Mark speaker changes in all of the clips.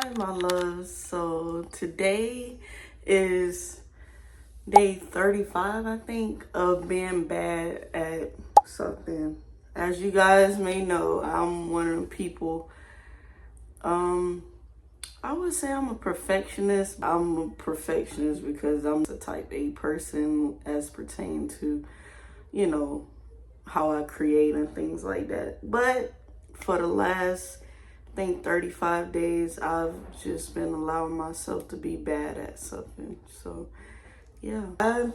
Speaker 1: Hi, my loves. So today is day 35, I think, of being bad at something. As you guys may know, I'm one of the people. I would say I'm a perfectionist. I'm a perfectionist because I'm a type A person as pertain to, you know, how I create and things like that. But for the last, I think, 35 days, I've just been allowing myself to be bad at something. So yeah, I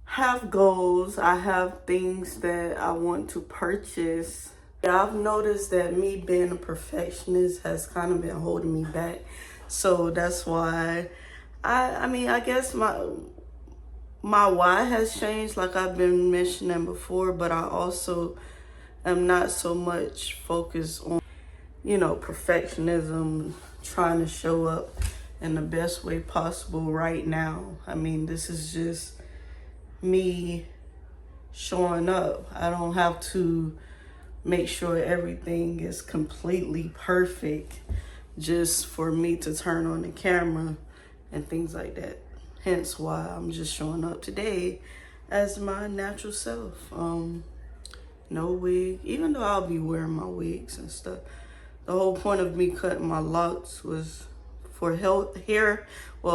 Speaker 1: have goals. I have things that I want to purchase. I've noticed that me being a perfectionist has kind of been holding me back. So that's why I guess my why has changed, like I've been mentioning before, but I also am not so much focused on, perfectionism, trying to show up in the best way possible right now. This is just me showing up. I don't have to make sure everything is completely perfect just for me to turn on the camera and things like that. Hence why I'm just showing up today as my natural self. No wig, even though I'll be wearing my wigs and stuff. The whole point of me cutting my locks was for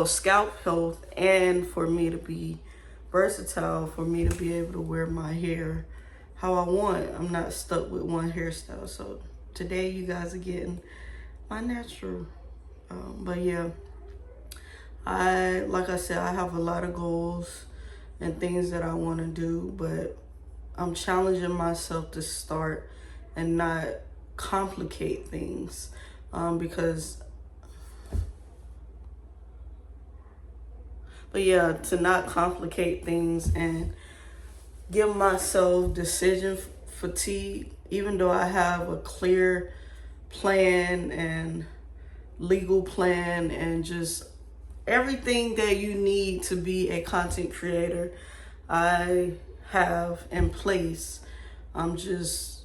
Speaker 1: scalp health, and for me to be versatile, for me to be able to wear my hair how I want. I'm not stuck with one hairstyle. So today you guys are getting my natural. But yeah, like I said, I have a lot of goals and things that I want to do, but I'm challenging myself to start and not complicate things, to not complicate things and give myself decision fatigue, even though I have a clear plan and legal plan and just everything that you need to be a content creator, I have in place. I'm just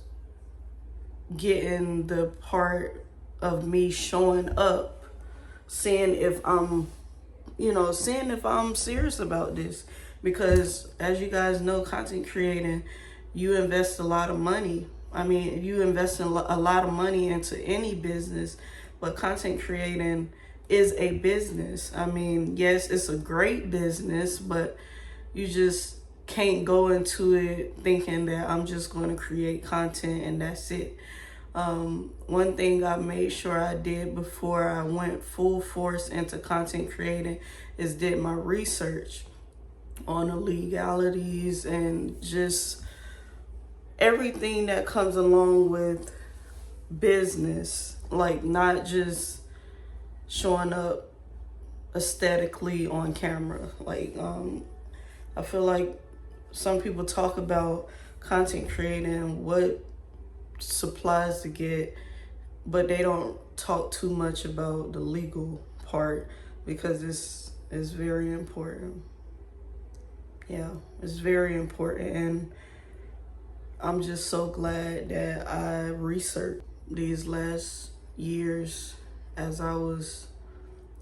Speaker 1: getting the part of me showing up, seeing if I'm serious about this. Because as you guys know, content creating, you invest a lot of money. You invest a lot of money into any business, but content creating is a business. Yes, it's a great business, but you just can't go into it thinking that I'm just going to create content and that's it. One thing I made sure I did before I went full force into content creating is did my research on the legalities and just everything that comes along with business, like not just showing up aesthetically on camera. I feel like some people talk about content creating, what supplies to get, but they don't talk too much about the legal part because it's very important. Yeah, it's very important, and I'm just so glad that I researched these last years as I was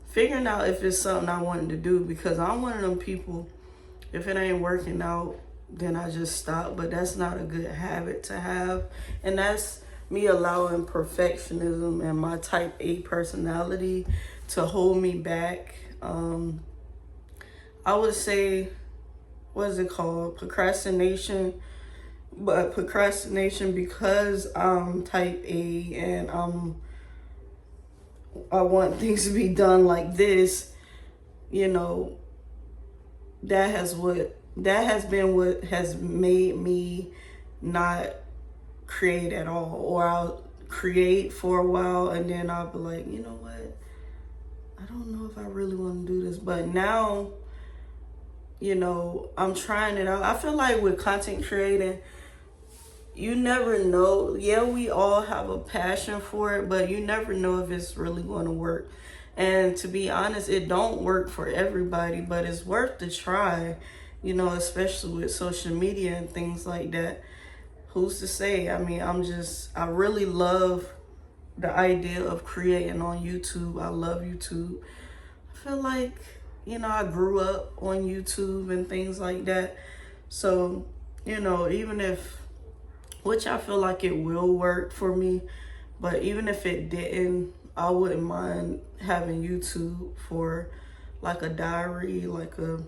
Speaker 1: figuring out if it's something I wanted to do, because I'm one of them people, if it ain't working out, then I just stop. But that's not a good habit to have. And that's me allowing perfectionism and my type A personality to hold me back. I would say, what is it called? Procrastination. But procrastination because I'm type A and I want things to be done like this, that has been what has made me not create at all. Or I'll create for a while and then I'll be like, you know what? I don't know if I really want to do this. But now, I'm trying it out. I feel like with content creating, you never know. Yeah, we all have a passion for it, but you never know if it's really going to work. And to be honest, it don't work for everybody, but it's worth the try, especially with social media and things like that. Who's to say? I really love the idea of creating on YouTube. I love YouTube. I feel like, I grew up on YouTube and things like that. So, even if, which I feel like it will work for me, but even if it didn't, I wouldn't mind having YouTube for like a diary, like a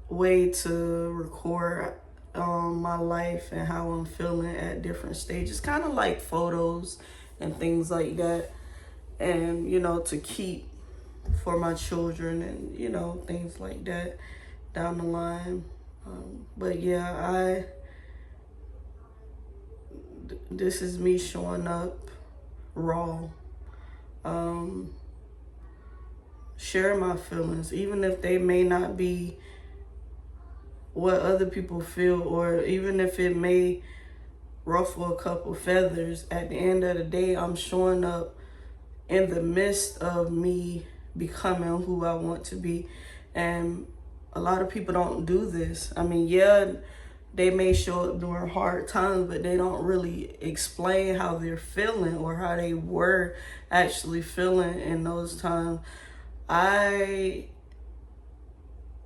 Speaker 1: way to record my life and how I'm feeling at different stages, kind of like photos and things like that. And, to keep for my children and, things like that down the line. But yeah, this is me showing up raw, sharing my feelings, even if they may not be what other people feel, or even if it may ruffle a couple feathers. At the end of the day, I'm showing up in the midst of me becoming who I want to be. And a lot of people don't do this. I mean, yeah, they may show up during hard times, but they don't really explain how they're feeling or how they were actually feeling in those times. I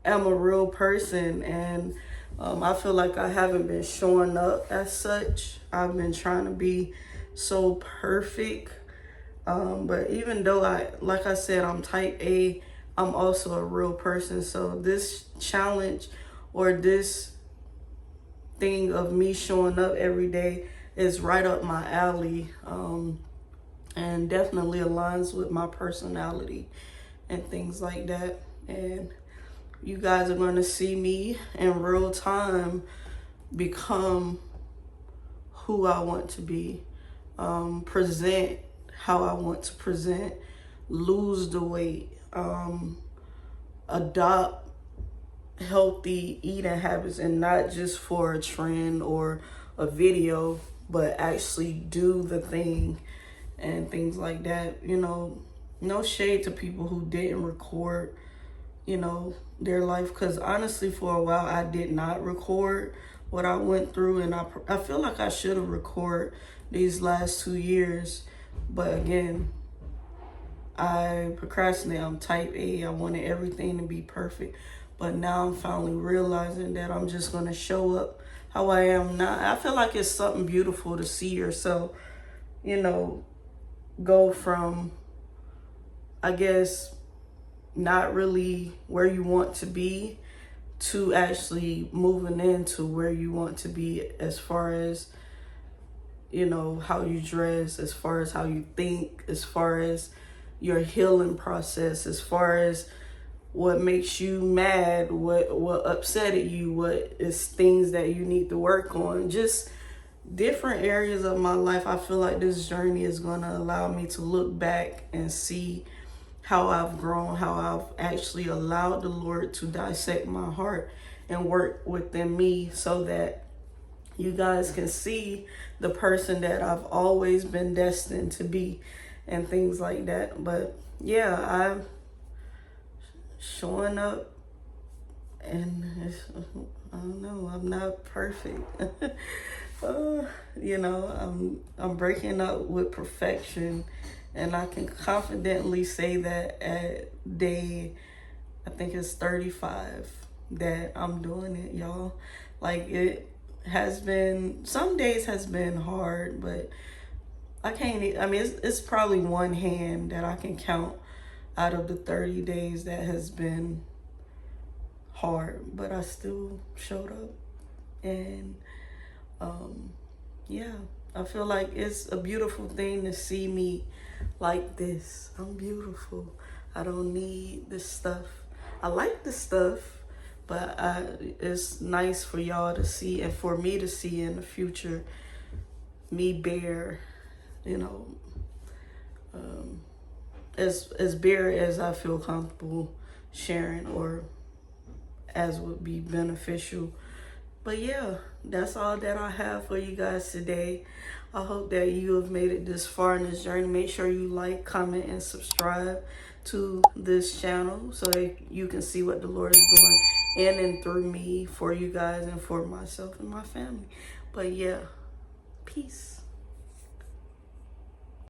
Speaker 1: am a real person, and I feel like I haven't been showing up as such. I've been trying to be so perfect. But even though like I said, I'm type A, I'm also a real person. So this challenge or this thing of me showing up every day is right up my alley, and definitely aligns with my personality and things like that. And you guys are going to see me in real time become who I want to be, present how I want to present, lose the weight, adopt healthy eating habits, and not just for a trend or a video, but actually do the thing and things like that. No shade to people who didn't record, their life, because honestly, for a while I did not record what I went through, and I feel like I should have recorded these last 2 years, but again, I procrastinate. I'm type A. I wanted everything to be perfect, but now I'm finally realizing that I'm just gonna show up how I am now. I feel like it's something beautiful to see yourself, go from, I guess, not really where you want to be to actually moving into where you want to be, as far as, how you dress, as far as how you think, as far as your healing process, as far as what makes you mad, what upsetted you, what is things that you need to work on, just different areas of my life. I feel like this journey is going to allow me to look back and see how I've grown, how I've actually allowed the Lord to dissect my heart and work within me, so that you guys can see the person that I've always been destined to be and things like that. But yeah, I'm showing up, and I don't know, I'm not perfect. I'm breaking up with perfection, and I can confidently say that at day, I think it's 35, that I'm doing it, y'all. Like, it has been, some days has been hard, but I can't, it's probably one hand that I can count out of the 30 days that has been hard, but I still showed up. And yeah, I feel like it's a beautiful thing to see me like this. I'm beautiful. I don't need this stuff. I like the stuff, but it's nice for y'all to see, and for me to see in the future, me bare, as bare as I feel comfortable sharing, or as would be beneficial. But yeah, that's all that I have for you guys today. I hope that you have made it this far in this journey. Make sure you like, comment, and subscribe to this channel so that you can see what the Lord is doing in and through me for you guys and for myself and my family. But yeah, peace.